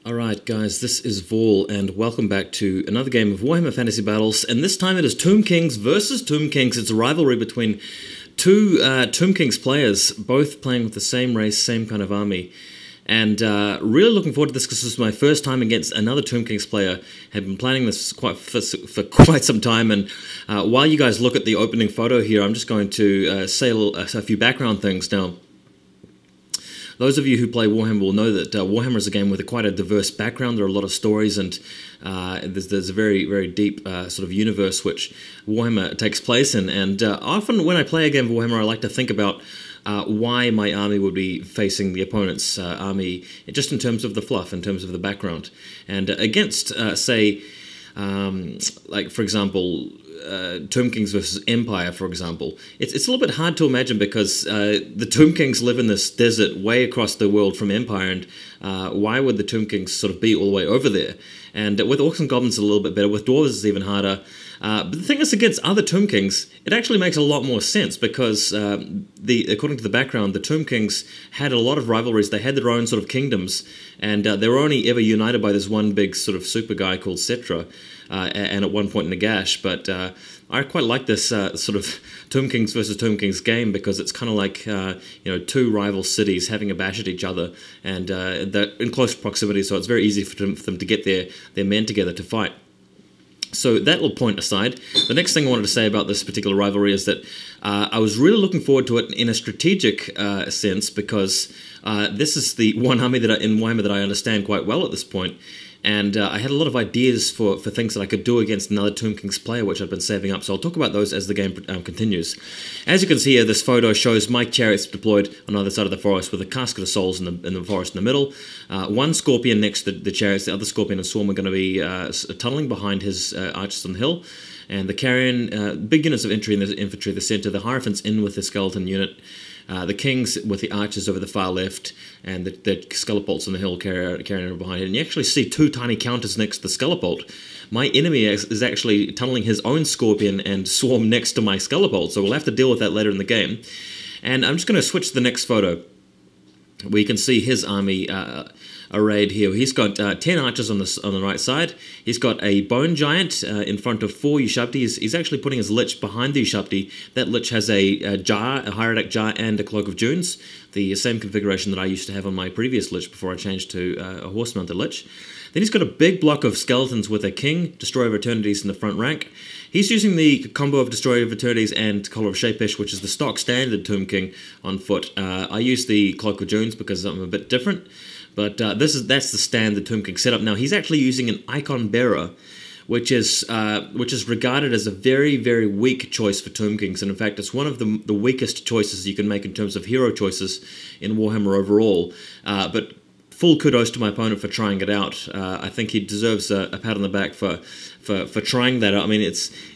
Alright guys, this is Vol and welcome back to another game of Warhammer Fantasy Battles, and this time it is Tomb Kings versus Tomb Kings. It's a rivalry between two Tomb Kings players, both playing with the same race, same kind of army. And really looking forward to this because this is my first time against another Tomb Kings player. Have been planning this for quite some time, and while you guys look at the opening photo here, I'm just going to say a few background things now. Those of you who play Warhammer will know that Warhammer is a game with quite a diverse background. There are a lot of stories, and there's a very, very deep sort of universe which Warhammer takes place in. And often when I play a game of Warhammer, I like to think about why my army would be facing the opponent's army, just in terms of the fluff, in terms of the background. And against, say, like for example, Tomb Kings versus Empire, for example, it's a little bit hard to imagine because the Tomb Kings live in this desert way across the world from Empire, and why would the Tomb Kings sort of be all the way over there? And with Orcs and Goblins, it's a little bit better. With Dwarves, it's even harder. But the thing is, against other Tomb Kings, it actually makes a lot more sense because, according to the background, the Tomb Kings had a lot of rivalries. They had their own sort of kingdoms, and they were only ever united by this one big sort of super guy called Cetra, and at one point Nagash. But I quite like this sort of Tomb Kings versus Tomb Kings game because it's kind of like two rival cities having a bash at each other, and they're in close proximity, so it's very easy for them to get their men together to fight. So that little point aside, the next thing I wanted to say about this particular rivalry is that I was really looking forward to it in a strategic sense because this is the one army in Warhammer that I understand quite well at this point. And I had a lot of ideas for things that I could do against another Tomb Kings player, which I've been saving up. So I'll talk about those as the game continues. As you can see here, this photo shows my chariots deployed on either side of the forest with a casket of souls in the forest in the middle. One Scorpion next to the chariots. The other Scorpion and Swarm are going to be tunneling behind his archers on the hill. And the Carrion, big units of infantry in the center. The Hierophants in with the skeleton unit. The Kings with the archers over the far left, and the Skelepolts on the hill carrying over behind it. And you actually see two tiny counters next to the Skelepolt. My enemy is actually tunneling his own Scorpion and Swarm next to my Skelepolt, so we'll have to deal with that later in the game. And I'm just going to switch to the next photo, where you can see his army arrayed here. He's got 10 archers on the right side. He's got a bone giant in front of 4 Ushabti. He's actually putting his Lich behind the Ushabti. That Lich has a jar, a Hierodact jar, and a Cloak of Dunes, the same configuration that I used to have on my previous Lich before I changed to a horse-mounted Lich. Then he's got a big block of skeletons with a King, Destroyer of Eternities in the front rank. He's using the combo of Destroyer of Eternities and Collar of Shapesh, which is the stock standard Tomb King on foot. I use the Cloak of Dunes because I'm a bit different, but that's the standard Tomb King setup. Now he's actually using an Icon Bearer, which is regarded as a very, very weak choice for Tomb Kings, and in fact it's one of the weakest choices you can make in terms of hero choices in Warhammer overall. But full kudos to my opponent for trying it out. I think he deserves a pat on the back for trying that out. I mean,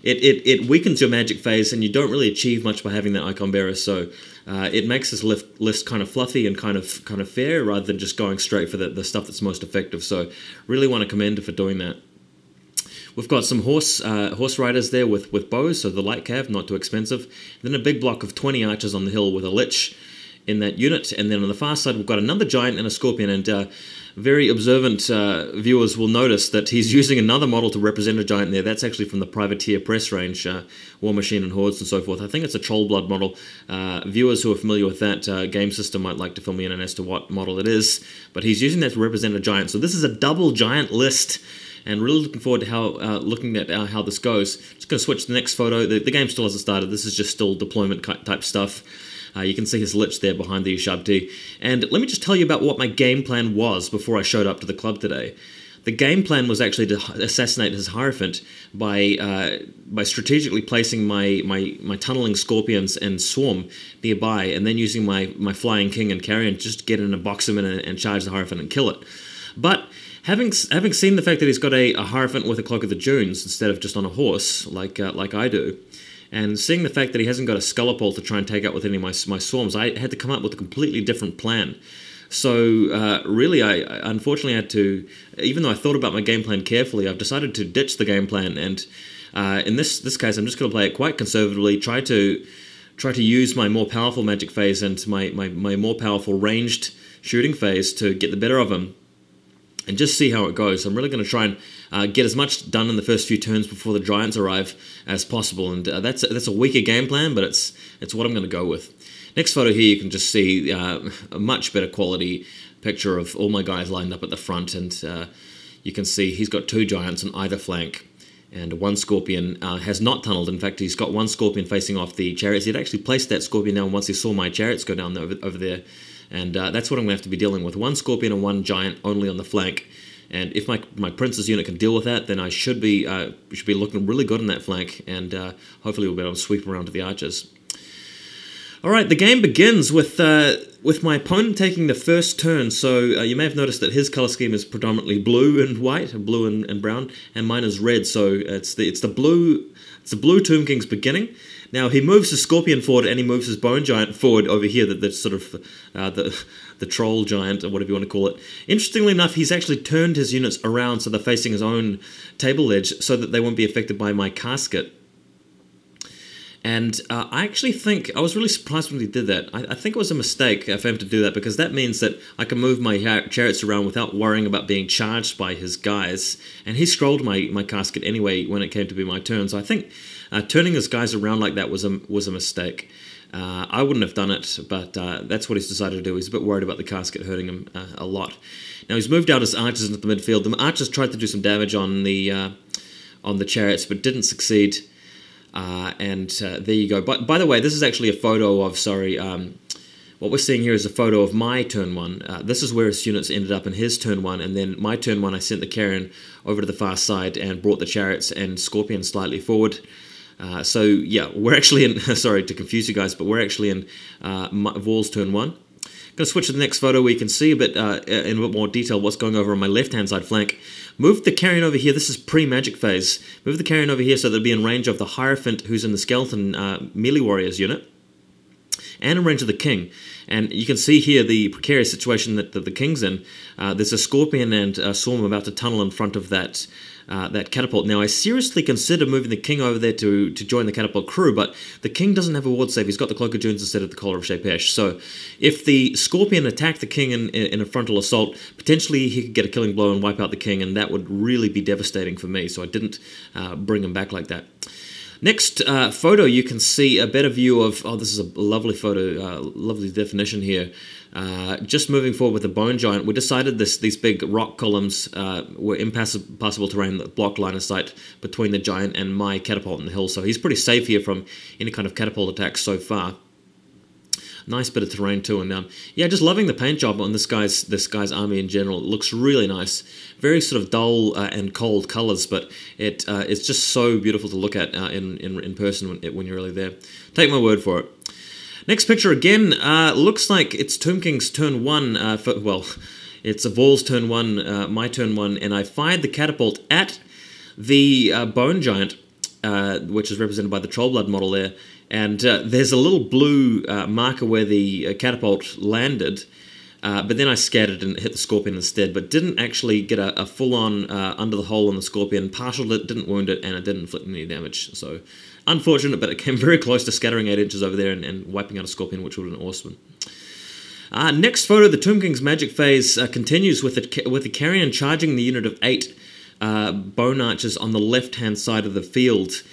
it weakens your magic phase, and you don't really achieve much by having that Icon Bearer. So it makes this list kind of fluffy and kind of fair, rather than just going straight for the stuff that's most effective. So really want to commend him for doing that. We've got some horse riders there with bows, so the light cav, not too expensive. Then a big block of 20 archers on the hill with a Lich in that unit, and then on the far side we've got another giant and a Scorpion, and very observant viewers will notice that he's using another model to represent a giant there. That's actually from the Privateer press range, War Machine and Hordes and so forth. I think it's a Trollblood model. Viewers who are familiar with that game system might like to fill me in as to what model it is, but he's using that to represent a giant. So this is a double giant list, and really looking forward to how this goes. Just going to switch to the next photo. The game still hasn't started. This is just still deployment type stuff. You can see his Lich there behind the Ushabti. And let me just tell you about what my game plan was before I showed up to the club today. The game plan was actually to assassinate his Hierophant by strategically placing my tunneling Scorpions and Swarm nearby, and then using my Flying King and Carrion just to get in and box him in and charge the Hierophant and kill it. But having seen the fact that he's got a Hierophant with a Cloak of the Dunes instead of just on a horse like I do, and seeing the fact that he hasn't got a Skelepole to try and take out with any of my Swarms, I had to come up with a completely different plan. So really, I unfortunately had to, even though I thought about my game plan carefully, I've decided to ditch the game plan, and in this case, I'm just going to play it quite conservatively, try to use my more powerful magic phase and my more powerful ranged shooting phase to get the better of him. and just see how it goes. I'm really going to try and get as much done in the first few turns before the giants arrive as possible, and that's a weaker game plan, but it's what I'm going to go with. Next photo here, you can just see a much better quality picture of all my guys lined up at the front, and you can see he's got 2 giants on either flank, and 1 scorpion has not tunneled. In fact, he's got 1 scorpion facing off the chariots. He'd actually placed that scorpion down once he saw my chariots go down over there, and that's what I'm going to have to be dealing with. 1 scorpion and 1 giant only on the flank, and if my prince's unit can deal with that, then I should be looking really good on that flank, and hopefully we'll be able to sweep around to the archers. All right, the game begins with my opponent taking the first turn. So you may have noticed that his color scheme is predominantly blue and white, blue and brown, and mine is red. So it's the blue Tomb King's beginning. Now he moves his scorpion forward, and he moves his bone giant forward over here. That's sort of the troll giant, or whatever you want to call it. Interestingly enough, he's actually turned his units around so they're facing his own table edge, so that they won't be affected by my casket. And I actually think, I was really surprised when he did that. I think it was a mistake for him to do that, because that means that I can move my chariots around without worrying about being charged by his guys. And he scrolled my casket anyway when it came to be my turn. So I think turning his guys around like that was a mistake. I wouldn't have done it, but that's what he's decided to do. He's a bit worried about the casket hurting him a lot. Now he's moved out his archers into the midfield. The archers tried to do some damage on the chariots, but didn't succeed. There you go. By the way, this is actually a photo of, what we're seeing here is a photo of my turn 1. This is where his units ended up in his turn 1, and then my turn 1 I sent the carrion over to the far side and brought the chariots and scorpion slightly forward. So yeah, we're actually in, sorry to confuse you guys, but we're actually in Vorl's turn 1. Going to switch to the next photo where you can see a bit in a bit more detail what's going over on my left-hand side flank. Move the carrion over here. This is pre-magic phase. Move the carrion over here so that it'll be in range of the Hierophant, who's in the skeleton melee warriors unit, and in range of the king. And you can see here the precarious situation that the king's in. There's a scorpion and a swarm about to tunnel in front of that catapult. Now, I seriously considered moving the king over there to join the catapult crew, but the king doesn't have a ward save. He's got the Cloak of Dunes instead of the Collar of Shepesh. So if the scorpion attacked the king in a frontal assault, potentially he could get a killing blow and wipe out the king, and that would really be devastating for me. So I didn't bring him back like that. Next photo, you can see a better view of, this is a lovely photo, lovely definition here. Just moving forward with the bone giant, we decided these big rock columns were impassable terrain that blocked line of sight between the giant and my catapult in the hill. So he's pretty safe here from any kind of catapult attacks so far. Nice bit of terrain too, and yeah, just loving the paint job on this guy's army in general. It looks really nice, very sort of dull and cold colors, but it's just so beautiful to look at in person when you're really there. Take my word for it. Next picture again looks like it's Tomb King's turn 1. It's a Vorl's turn 1, my turn 1, and I fired the catapult at the bone giant, which is represented by the Trollblood model there. And there's a little blue marker where the catapult landed, but then I scattered and hit the scorpion instead, but didn't actually get a full-on under the hole on the scorpion, partialed it, didn't wound it, and it didn't inflict any damage. So unfortunate, but it came very close to scattering 8 inches over there and wiping out a scorpion, which would have been awesome. Next photo, the Tomb King's magic phase continues with the carrion charging the unit of 8 bone archers on the left-hand side of the field.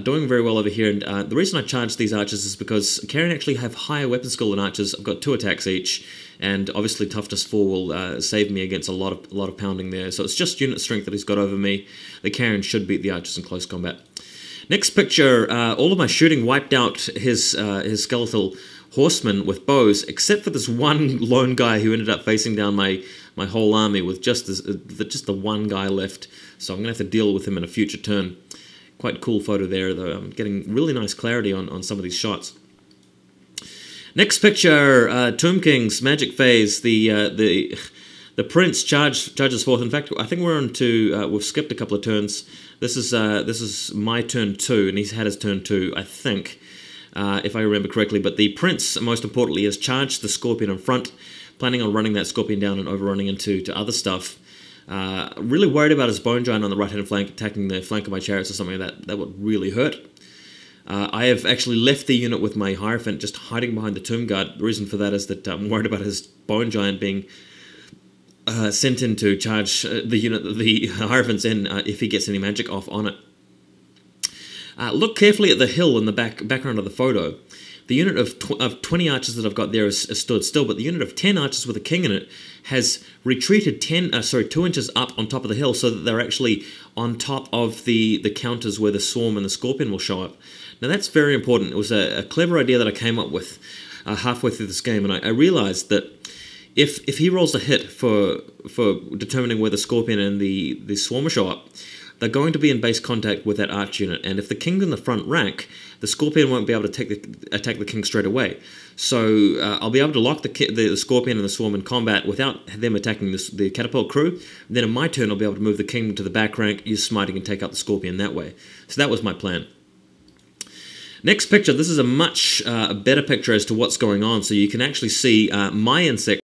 Doing very well over here, and the reason I charged these archers is because carrion actually have higher weapon skill than archers. I've got 2 attacks each, and obviously toughness 4 will save me against a lot of pounding there. So it's just unit strength that he's got over me. The carrion should beat the archers in close combat. Next picture, all of my shooting wiped out his skeletal horsemen with bows, except for this one lone guy who ended up facing down my whole army with just the one guy left. So I'm going to have to deal with him in a future turn. Quite cool photo there, though. I'm getting really nice clarity on some of these shots. Next picture, Tomb King's magic phase. The prince charges forth. In fact, I think we're on to we've skipped a couple of turns. This is my turn 2, and he's had his turn 2, I think, if I remember correctly. But the prince, most importantly, has charged the scorpion in front, planning on running that scorpion down and overrunning into other stuff. Really worried about his bone giant on the right-hand flank, attacking the flank of my chariots or something that would really hurt. I have actually left the unit with my Hierophant just hiding behind the Tomb Guard. The reason for that is that I'm worried about his bone giant being sent in to charge the unit that the Hierophant's in if he gets any magic off on it. Look carefully at the hill in the background of the photo. The unit of 20 archers that I've got there is stood still, but the unit of 10 archers with a king in it has retreated 2 inches up on top of the hill, so that they're actually on top of the counters where the swarm and the scorpion will show up. Now that's very important. It was a clever idea that I came up with halfway through this game, and I realized that if he rolls a hit for determining where the scorpion and the swarm will show up, they're going to be in base contact with that arch unit, and if the king's in the front rank, the scorpion won't be able to attack the king straight away. So I'll be able to lock the scorpion and the swarm in combat without them attacking the catapult crew. And then in my turn, I'll be able to move the king to the back rank, use smiting, and take out the scorpion that way. So that was my plan. Next picture. This is a much better picture as to what's going on, so you can actually see my insect